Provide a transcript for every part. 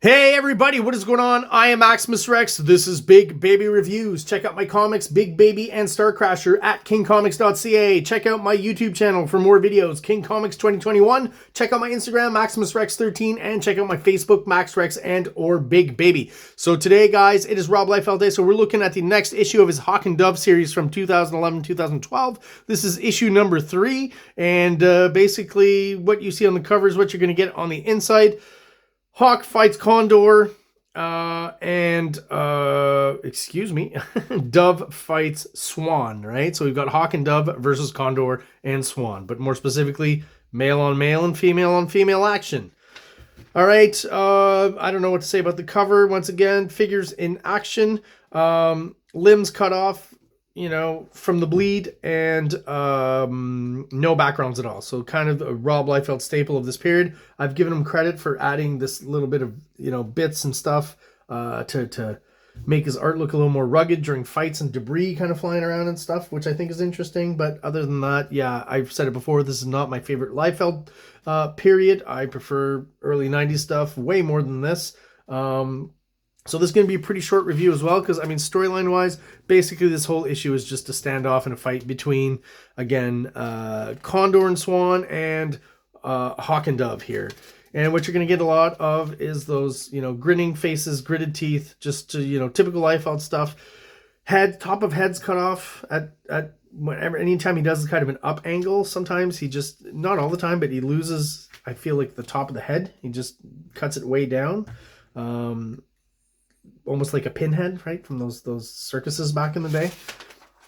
Hey everybody, what is going on? I am Maximus Rex. This is Big Baby Reviews. Check out my comics, Big Baby and Star Crasher at KingComics.CA. Check out my YouTube channel for more videos, King Comics 2021. Check out my Instagram, MaximusRex13, and check out my Facebook, MaxRex and or Big Baby. So today, guys, it is Rob Liefeld Day, so we're looking at the next issue of his Hawk and Dove series from 2011-2012. This is issue number 3, and basically what you see on the cover is what you're going to get on the inside. Hawk fights Condor, excuse me, Dove fights Swan, right? So we've got Hawk and Dove versus Condor and Swan, but more specifically, male on male and female on female action. All right, I don't know what to say about the cover. Once again, figures in action, limbs cut off, you know, from the bleed, and no backgrounds at all. So kind of a Rob Liefeld staple of this period. I've given him credit for adding this little bit of, you know, bits and stuff to make his art look a little more rugged during fights and debris kind of flying around and stuff, which I think is interesting. But other than that, yeah, I've said it before, this is not my favorite Liefeld period. I prefer early 90s stuff way more than this. So this is going to be a pretty short review as well, because, I mean, storyline-wise, basically this whole issue is just a standoff and a fight between, again, Condor and Swan and Hawk and Dove here. And what you're going to get a lot of is those, you know, grinning faces, gritted teeth, just, you know, typical Liefeld stuff. Top of heads cut off at whenever, anytime he does kind of an up angle. Sometimes he just, not all the time, but he loses, I feel like, the top of the head. He just cuts it way down. Almost like a pinhead, right, from those circuses back in the day.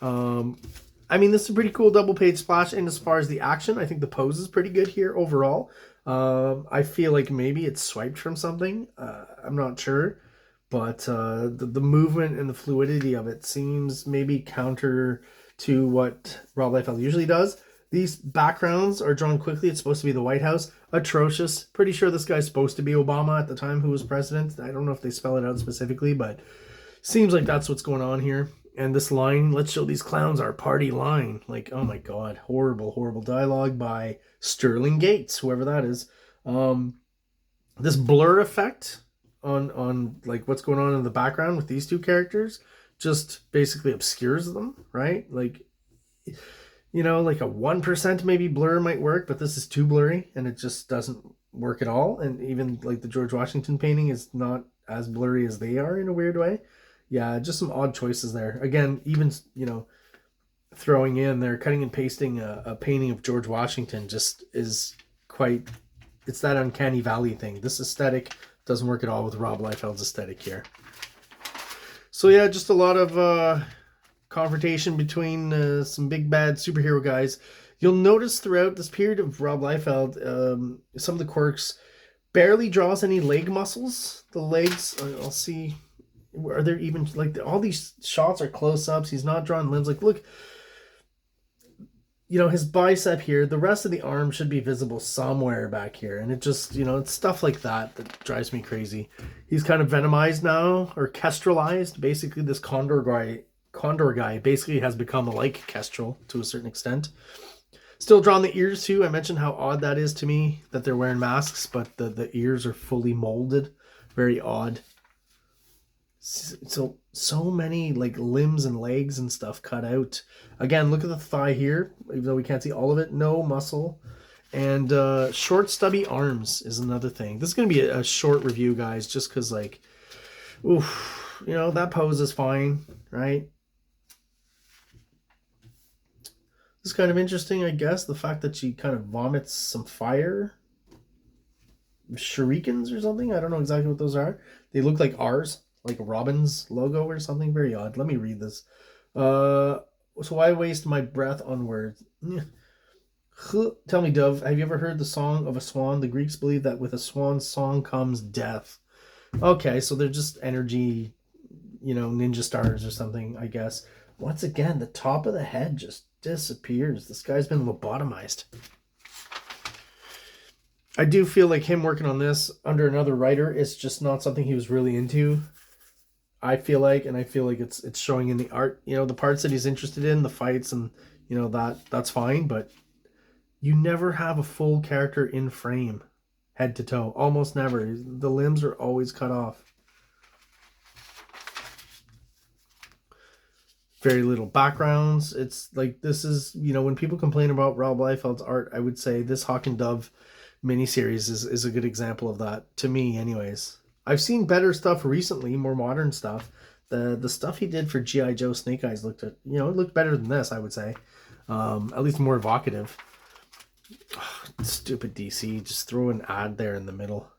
I mean, this is a pretty cool double page splash, and as far as the action, I think the pose is pretty good here overall. I feel like maybe it's swiped from something. I'm not sure, but the movement and the fluidity of it seems maybe counter to what Rob Liefeld usually does. These backgrounds are drawn quickly. It's supposed to be the White House. Atrocious. Pretty sure this guy's supposed to be Obama at the time, who was president. I don't know if they spell it out specifically, but seems like that's what's going on here. And this line, let's show these clowns our party line. Like, oh my God, horrible, horrible dialogue by Sterling Gates, whoever that is. This blur effect on like what's going on in the background with these two characters just basically obscures them, right? Like, you know, like a 1% maybe blur might work, but this is too blurry and it just doesn't work at all. And even like the George Washington painting is not as blurry as they are in a weird way. Yeah, just some odd choices there. Again, even, you know, throwing in there, cutting and pasting a painting of George Washington just is quite, it's that uncanny valley thing. This aesthetic doesn't work at all with Rob Liefeld's aesthetic here. So yeah, just a lot of confrontation between some big bad superhero guys. You'll notice throughout this period of Rob Liefeld, some of the quirks barely draws any leg muscles. The legs, I'll see, are there even, like, all these shots are close-ups. He's not drawing limbs. Like, look, you know, his bicep here, the rest of the arm should be visible somewhere back here. And it just, you know, it's stuff like that that drives me crazy. He's kind of venomized now, or kestrelized. Basically, this Condor guy basically has become like Kestrel to a certain extent. Still drawing the ears too. I mentioned how odd that is to me, that they're wearing masks, but the ears are fully molded. Very odd. So many like limbs and legs and stuff cut out. Again, look at the thigh here, even though we can't see all of it. No muscle. And short stubby arms is another thing. This is going to be a short review, guys, just because, like, oof, you know, that pose is fine, right? This is kind of interesting, I guess. The fact that she kind of vomits some fire. Shurikens or something. I don't know exactly what those are. They look like R's, like a Robin's logo or something. Very odd. Let me read this. So why waste my breath on words? Tell me, Dove, have you ever heard the song of a swan? The Greeks believe that with a swan's song comes death. Okay, so they're just energy, you know, ninja stars or something, I guess. Once again, the top of the head just disappears. This guy's been lobotomized. I do feel like him working on this under another writer is just not something he was really into. I feel like, and I feel like it's showing in the art, you know, the parts that he's interested in, the fights, and, you know, that's fine, but you never have a full character in frame. head to toe. Almost never. The limbs are always cut off. Very little backgrounds. It's like, this is, you know, when people complain about Rob Liefeld's art, I would say this Hawk and Dove miniseries is a good example of that, to me anyways. I've seen better stuff recently, more modern stuff. The stuff he did for G.I. Joe Snake Eyes looked at, you know, it looked better than this, I would say. At least more evocative. Oh, stupid DC, just throw an ad there in the middle.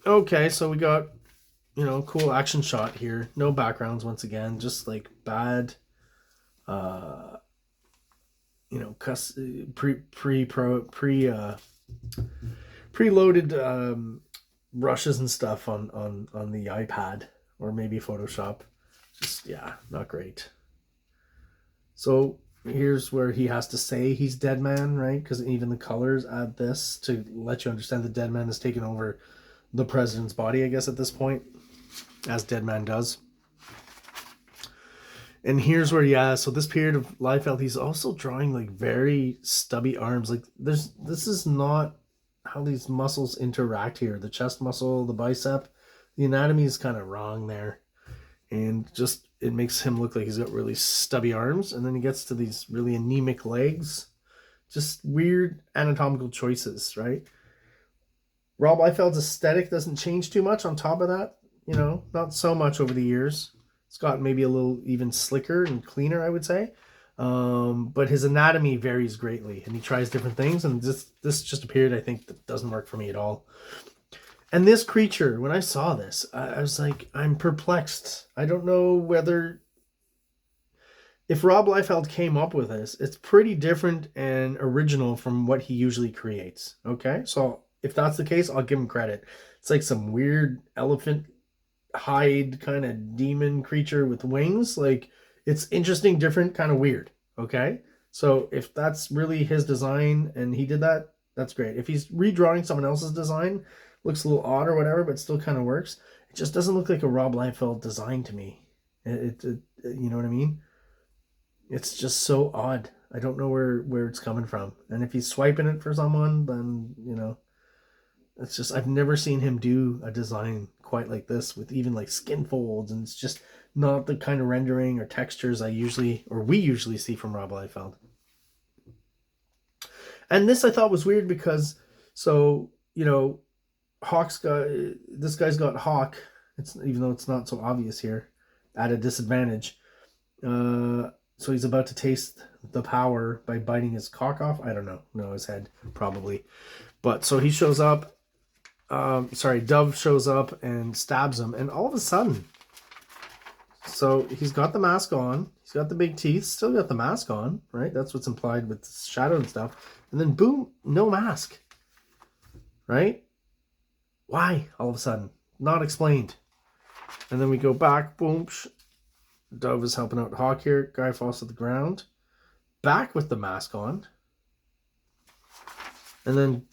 Okay, so we got, you know, cool action shot here. No backgrounds once again, just like bad, you know, preloaded brushes and stuff on the iPad or maybe Photoshop. Just, yeah, not great. So here's where he has to say he's Dead Man, right? Because even the colors add this to let you understand that Dead Man has taken over the president's body, I guess, at this point, as Dead Man does. And here's where, yeah, so this period of Liefeld, he's also drawing like very stubby arms. Like this is not how these muscles interact here. The chest muscle, the bicep, the anatomy is kind of wrong there. And just, it makes him look like he's got really stubby arms. And then he gets to these really anemic legs. Just weird anatomical choices, right? Rob Liefeld's aesthetic doesn't change too much on top of that. You know, not so much over the years. It's got maybe a little even slicker and cleaner, I would say. But his anatomy varies greatly, and he tries different things. And this is just a period, I think, that doesn't work for me at all. And this creature, when I saw this, I was like, I'm perplexed. I don't know whether, if Rob Liefeld came up with this, it's pretty different and original from what he usually creates. Okay, so if that's the case, I'll give him credit. It's like some weird elephant hide kind of demon creature with wings. Like, it's interesting, different, kind of weird. Okay, so if that's really his design and he did that, that's great. If he's redrawing someone else's design, looks a little odd or whatever, but still kind of works. It just doesn't look like a Rob Liefeld design to me. It you know what I mean? It's just so odd. I don't know where it's coming from. And if he's swiping it for someone, then, you know, it's just, I've never seen him do a design quite like this with even like skin folds, and it's just not the kind of rendering or textures we usually see from Rob Liefeld. And this I thought was weird because, so, you know, this guy's got Hawk. It's, even though it's not so obvious here, at a disadvantage. So he's about to taste the power by biting his cock off. I don't know. No, his head probably. But so he shows up. Dove shows up and stabs him, and all of a sudden, so he's got the mask on, he's got the big teeth, still got the mask on, right? That's what's implied with shadow and stuff. And then boom, no mask, right? Why all of a sudden? Not explained. And then we go back, boom, Dove is helping out Hawk here. Guy falls to the ground, back with the mask on, and then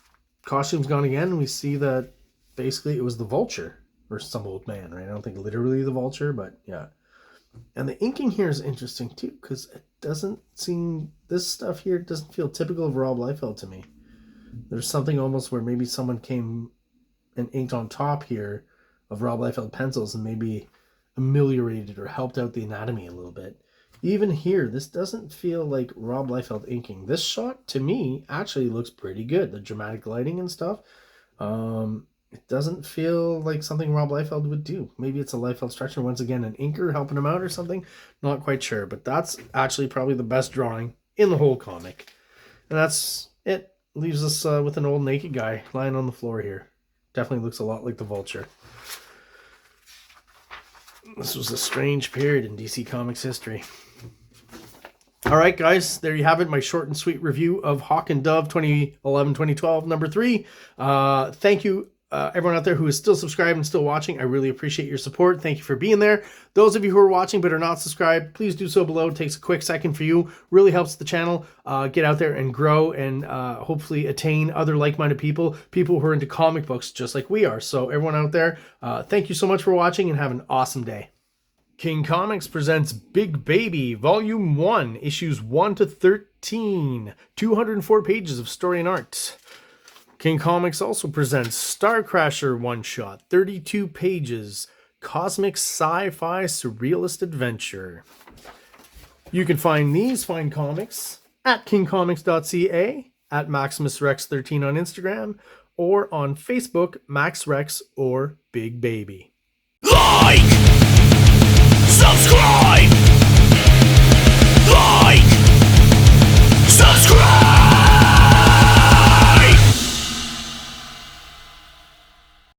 costume's gone again, and we see that basically it was the Vulture or some old man, right? I don't think literally the Vulture, but yeah. And the inking here is interesting too, because it doesn't seem, this stuff here doesn't feel typical of Rob Liefeld to me. There's something almost where maybe someone came and inked on top here of Rob Liefeld pencils and maybe ameliorated or helped out the anatomy a little bit. Even here, this doesn't feel like Rob Liefeld inking. This shot, to me, actually looks pretty good. The dramatic lighting and stuff. It doesn't feel like something Rob Liefeld would do. Maybe it's a Liefeld structure. Once again, an inker helping him out or something. Not quite sure. But that's actually probably the best drawing in the whole comic. And that's it. Leaves us with an old naked guy lying on the floor here. Definitely looks a lot like the Vulture. This was a strange period in DC Comics history. All right, guys, there you have it. My short and sweet review of Hawk and Dove 2011-2012, number 3. Thank you, everyone out there who is still subscribed and still watching. I really appreciate your support. Thank you for being there. Those of you who are watching but are not subscribed, please do so below. It takes a quick second for you. Really helps the channel get out there and grow and hopefully attain other like-minded people who are into comic books just like we are. So everyone out there, thank you so much for watching and have an awesome day. King Comics presents Big Baby, Volume 1, Issues 1 to 13, 204 pages of story and art. King Comics also presents Star Crasher one-shot, 32 pages, cosmic sci-fi surrealist adventure. You can find these fine comics at KingComics.CA, at MaximusRex13 on Instagram, or on Facebook, MaxRex or Big Baby.